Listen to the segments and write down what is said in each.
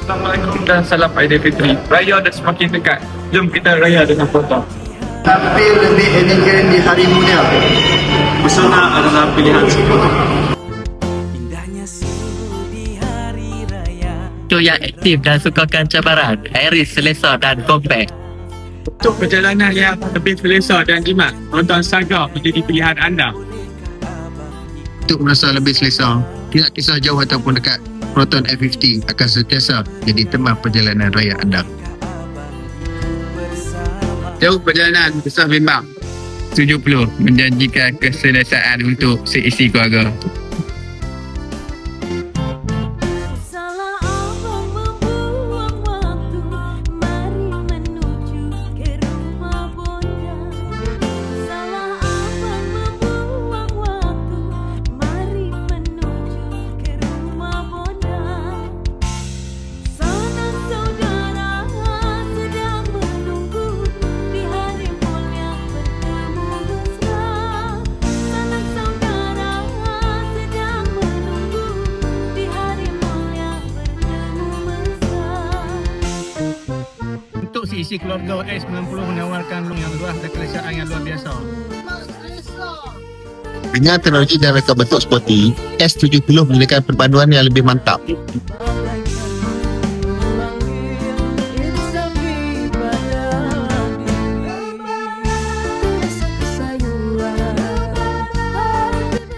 Assalamualaikum dan salam Aidilfitri. Raya dah semakin dekat. Jom kita raya dengan Proton. Tampil lebih elegan di hari muda. Pesona adalah pilihan sempurna. Itu yang aktif dan sukakan cabaran, Iris, selesa dan kompak. Untuk perjalanan yang lebih selesa dan jimat, Proton Saga menjadi pilihan anda. Untuk merasa lebih selesa, tidak kisah jauh ataupun dekat, Proton F50 akan sentiasa jadi teman perjalanan raya anda. Jauh perjalanan, besar bimbang. 70 menjanjikan keselesaan untuk seisi keluarga. Untuk seisi keluarga, S90 menawarkan yang luas dan kelesaan yang luar biasa. Dengan teknologi dan reka bentuk sporty, S70 menyediakan perpaduan yang lebih mantap.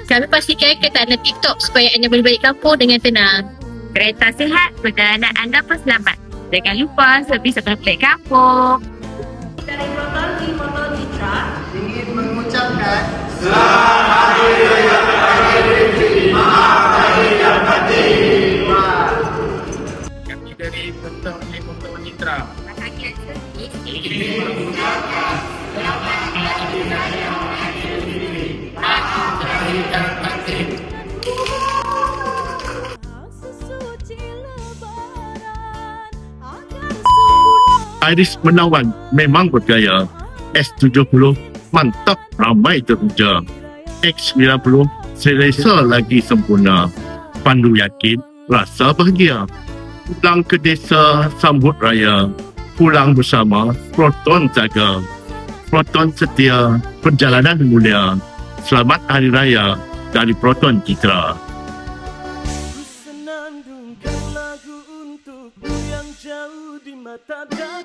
Kami pastikan ketahanan TikTok supaya anda boleh balik kampung dengan tenang. Kereta sihat, perjalanan anda pun selamat. Jangan lupa servis setelah balik kampung. Dari Proton di Motor Citra Ingin mengucapkan Selamat Hari Raya Aidilfitri. Maaf lahir dan batin. Kami dari Proton di Motor Citra. Bahagian servis Ingin mengucapkan selamat Hari Raya Aidilfitri. Maaf lahir dan batin. Iris menawan memang bergaya. S70 mantap ramai terpuja. X90 selesa lagi sempurna. Pandu yakin rasa bahagia. Pulang ke desa sambut raya. Pulang bersama Proton jaga. Proton setia perjalanan mulia. Selamat Hari Raya dari Proton Citra. Senandungkan lagu untukmu yang jauh di mata dan